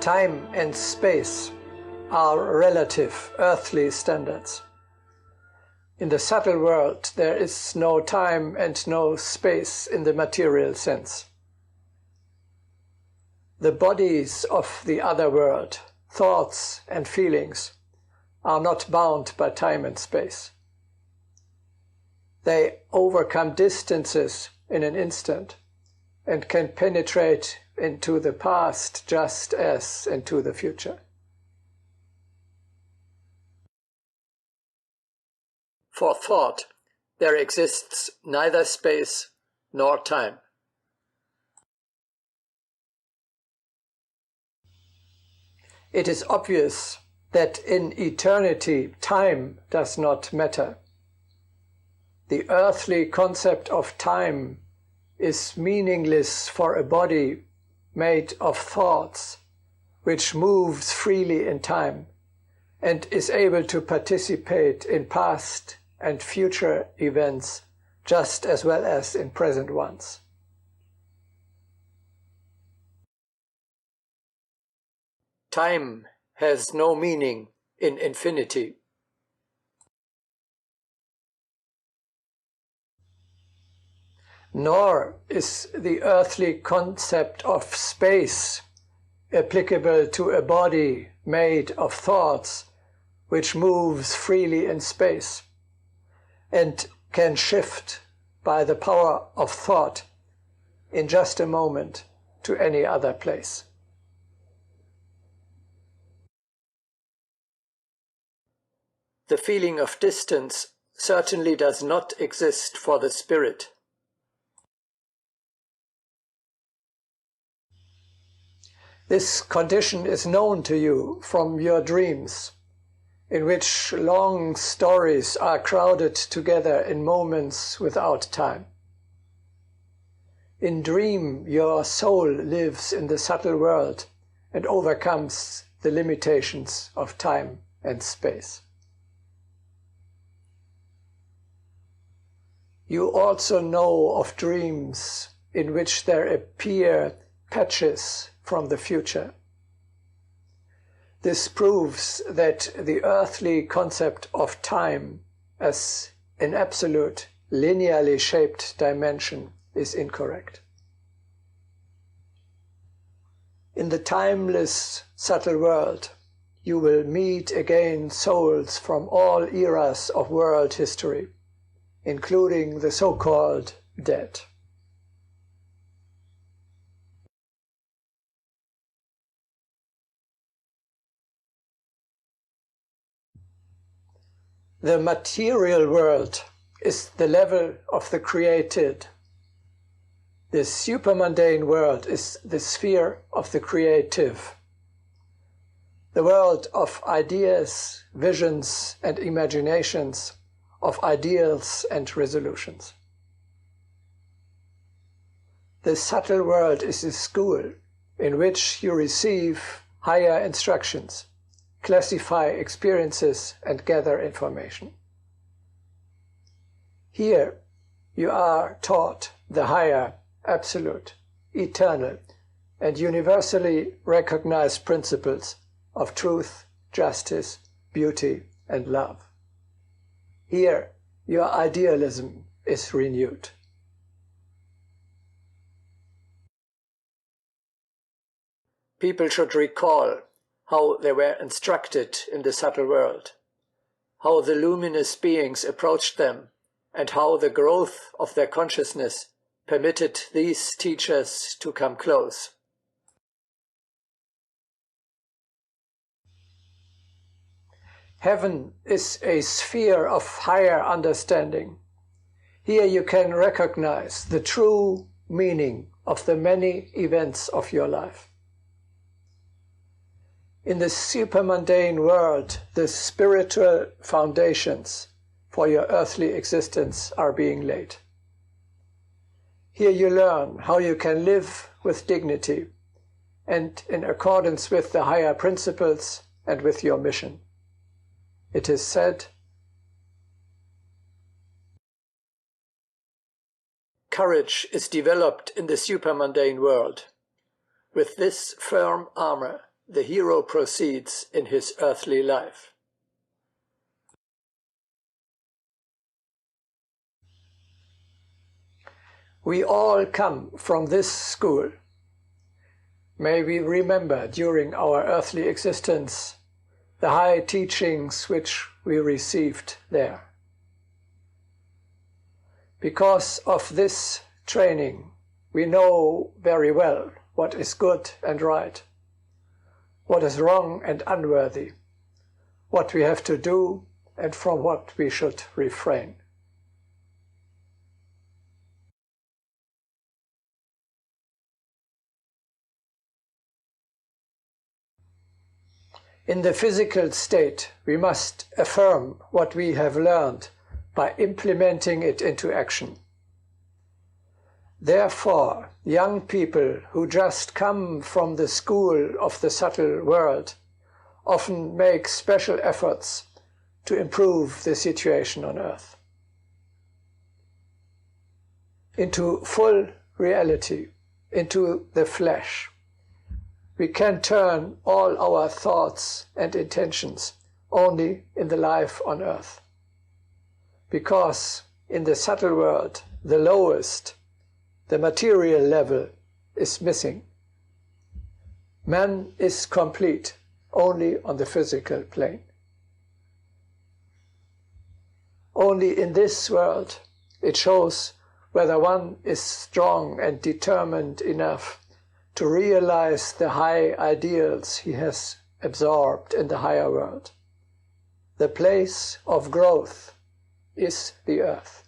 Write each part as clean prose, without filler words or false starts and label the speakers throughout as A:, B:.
A: Time and space are relative earthly standards. In the subtle world, there is no time and no space in the material sense. The bodies of the other world, thoughts and feelings, are not bound by time and space. They overcome distances in an instant and can penetrate into the past just as into the future. For thought, there exists neither space nor time. It is obvious that in eternity time does not matter. The earthly concept of time is meaningless for a body made of thoughts, which moves freely in time and is able to participate in past and future events just as well as in present ones. Time has no meaning in infinity. Nor is the earthly concept of space applicable to a body made of thoughts which moves freely in space and can shift by the power of thought in just a moment to any other place. The feeling of distance certainly does not exist for the spirit. This condition is known to you from your dreams, in which long stories are crowded together in moments without time. In dream, your soul lives in the subtle world and overcomes the limitations of time and space. You also know of dreams in which there appear patches from the future. This proves that the earthly concept of time as an absolute, linearly shaped dimension is incorrect. In the timeless, subtle world, you will meet again souls from all eras of world history, including the so-called dead. The material world is the level of the created. The supermundane world is the sphere of the creative. The world of ideas, visions, and imaginations, of ideals and resolutions. The subtle world is a school in which you receive higher instructions, classify experiences, and gather information. Here you are taught the higher, absolute, eternal, and universally recognized principles of truth, justice, beauty, and love. Here your idealism is renewed. People should recall how they were instructed in the subtle world, how the luminous beings approached them, and how the growth of their consciousness permitted these teachers to come close. Heaven is a sphere of higher understanding. Here you can recognize the true meaning of the many events of your life. In the supermundane world, the spiritual foundations for your earthly existence are being laid. Here you learn how you can live with dignity and in accordance with the higher principles and with your mission. It is said, courage is developed in the supermundane world. With this firm armor, the hero proceeds in his earthly life. We all come from this school. May we remember during our earthly existence the high teachings which we received there. Because of this training, we know very well what is good and right, what is wrong and unworthy, what we have to do and from what we should refrain. In the physical state, we must affirm what we have learned by implementing it into action. Therefore, young people who just come from the school of the subtle world often make special efforts to improve the situation on earth. Into full reality, into the flesh, we can turn all our thoughts and intentions only in the life on earth. Because in the subtle world, the lowest, the material level, is missing. Man is complete only on the physical plane. Only in this world it shows whether one is strong and determined enough to realize the high ideals he has absorbed in the higher world. The place of growth is the earth.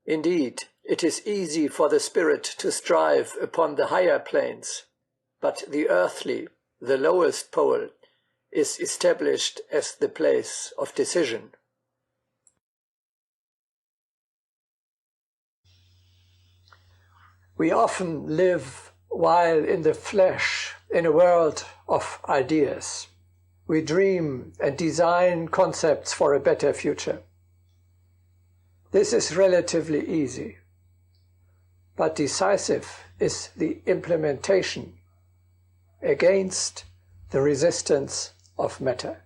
A: Indeed, it is easy for the spirit to strive upon the higher planes, but the earthly, the lowest pole, is established as the place of decision. We often live while in the flesh in a world of ideas. We dream and design concepts for a better future. This is relatively easy, but decisive is the implementation against the resistance of matter.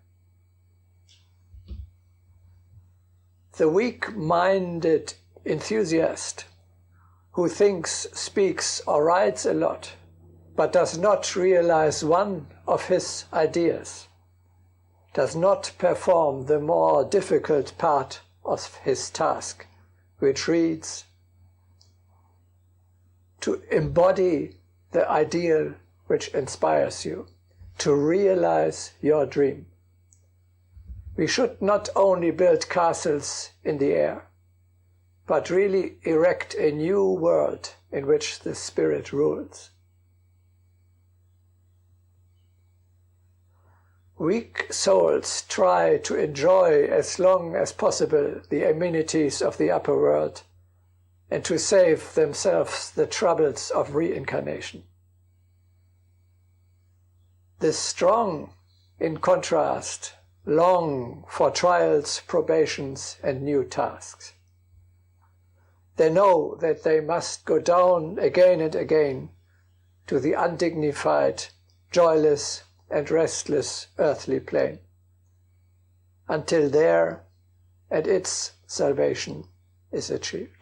A: The weak-minded enthusiast who thinks, speaks or writes a lot, but does not realize one of his ideas, does not perform the more difficult part of his task, which reads, to embody the ideal which inspires you, to realize your dream. We should not only build castles in the air, but really erect a new world in which the spirit rules. Weak souls try to enjoy as long as possible the amenities of the upper world and to save themselves the troubles of reincarnation. The strong, in contrast, long for trials, probations, and new tasks. They know that they must go down again and again to the undignified, joyless, and restless earthly plane, until their and its salvation is achieved.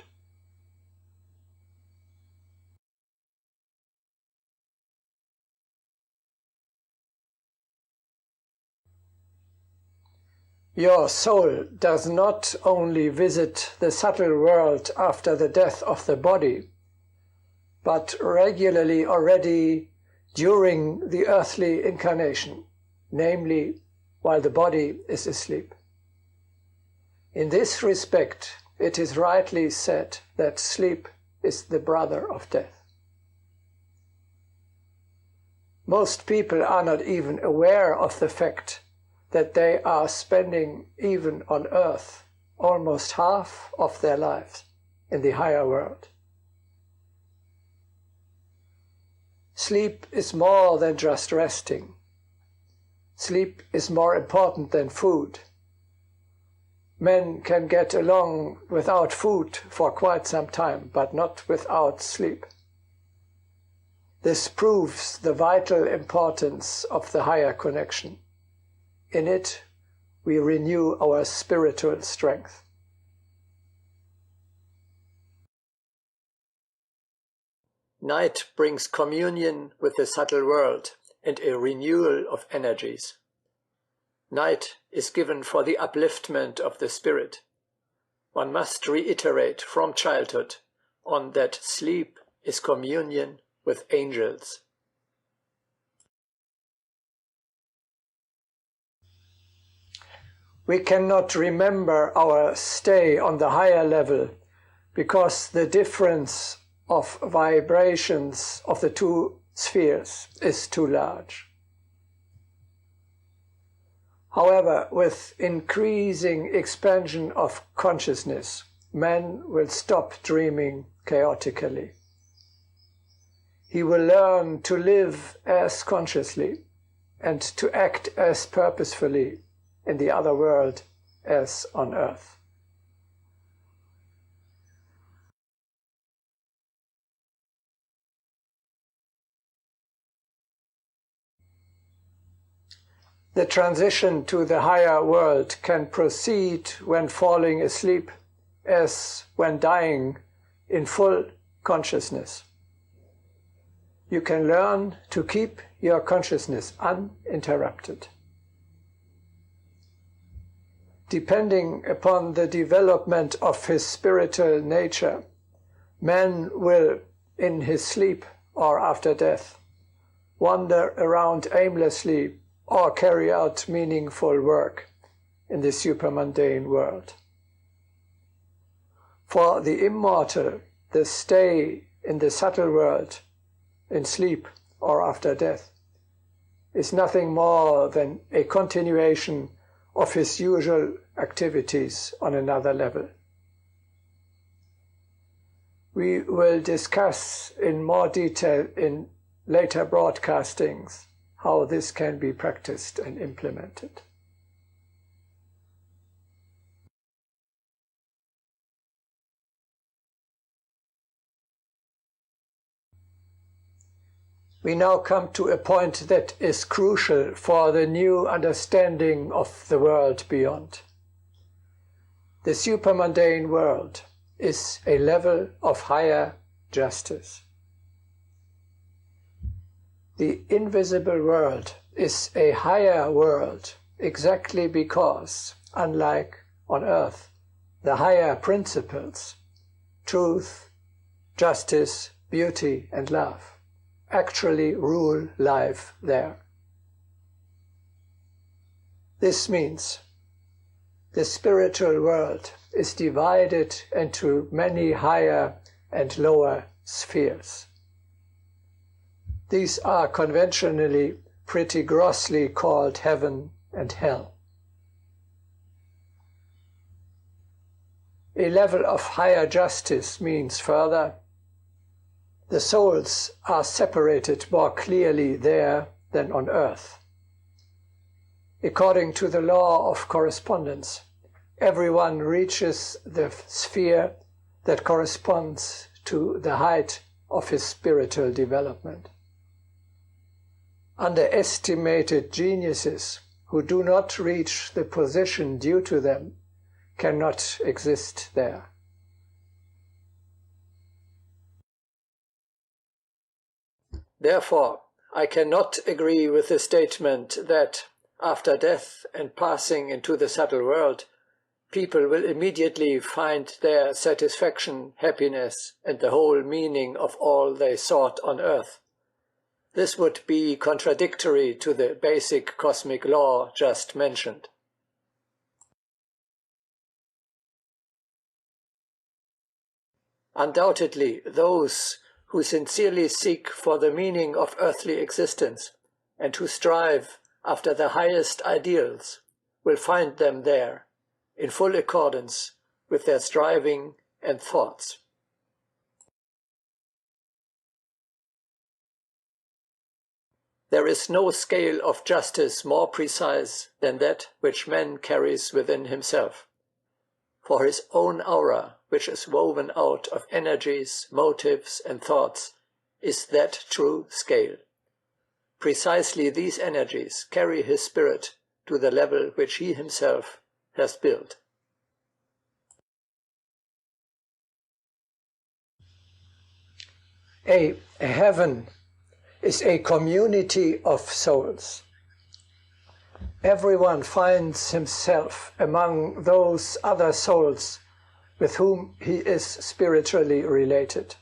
A: Your soul does not only visit the subtle world after the death of the body, but regularly already during the earthly incarnation, namely while the body is asleep. In this respect, it is rightly said that sleep is the brother of death. Most people are not even aware of the fact that they are spending, even on earth, almost half of their lives in the higher world. Sleep is more than just resting. Sleep is more important than food. Men can get along without food for quite some time, but not without sleep. This proves the vital importance of the higher connection. In it, we renew our spiritual strength. Night brings communion with the subtle world and a renewal of energies. Night is given for the upliftment of the spirit. One must reiterate from childhood on that sleep is communion with angels. We cannot remember our stay on the higher level because the difference of vibrations of the two spheres is too large. However, with increasing expansion of consciousness, man will stop dreaming chaotically. He will learn to live as consciously and to act as purposefully in the other world as on earth. The transition to the higher world can proceed when falling asleep, as when dying in full consciousness. You can learn to keep your consciousness uninterrupted. Depending upon the development of his spiritual nature, man will, in his sleep or after death, wander around aimlessly or carry out meaningful work in the supermundane world. For the immortal, the stay in the subtle world, in sleep or after death, is nothing more than a continuation of his usual activities on another level. We will discuss in more detail in later broadcastings how this can be practiced and implemented. We now come to a point that is crucial for the new understanding of the world beyond. The supermundane world is a level of higher justice. The invisible world is a higher world exactly because, unlike on earth, the higher principles, truth, justice, beauty, and love, actually rule life there. This means the spiritual world is divided into many higher and lower spheres. These are conventionally pretty grossly called heaven and hell. A level of higher justice means further, the souls are separated more clearly there than on earth. According to the law of correspondence, everyone reaches the sphere that corresponds to the height of his spiritual development. Underestimated geniuses who do not reach the position due to them cannot exist there. Therefore, I cannot agree with the statement that, after death and passing into the subtle world, people will immediately find their satisfaction, happiness, and the whole meaning of all they sought on earth. This would be contradictory to the basic cosmic law just mentioned. Undoubtedly, those who sincerely seek for the meaning of earthly existence and who strive after the highest ideals will find them there, in full accordance with their striving and thoughts. There is no scale of justice more precise than that which man carries within himself. For his own aura, which is woven out of energies, motives, and thoughts, is that true scale. Precisely these energies carry his spirit to the level which he himself has built. A heaven is a community of souls. Everyone finds himself among those other souls with whom he is spiritually related.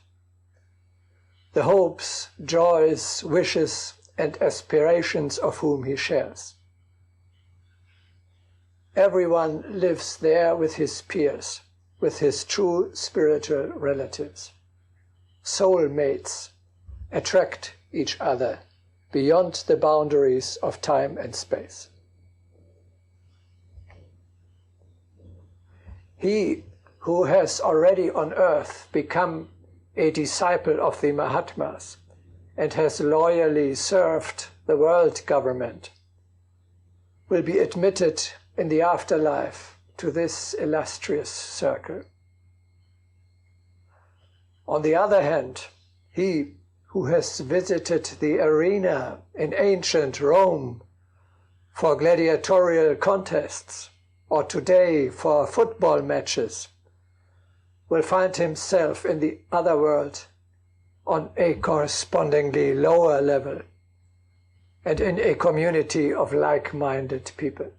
A: The hopes, joys, wishes, and aspirations of whom he shares. Everyone lives there with his peers, with his true spiritual relatives. Soulmates attract each other beyond the boundaries of time and space. He who has already on earth become a disciple of the Mahatmas and has loyally served the world government will be admitted in the afterlife to this illustrious circle. On the other hand, he who has visited the arena in ancient Rome for gladiatorial contests, or today for football matches, will find himself in the other world on a correspondingly lower level and in a community of like-minded people.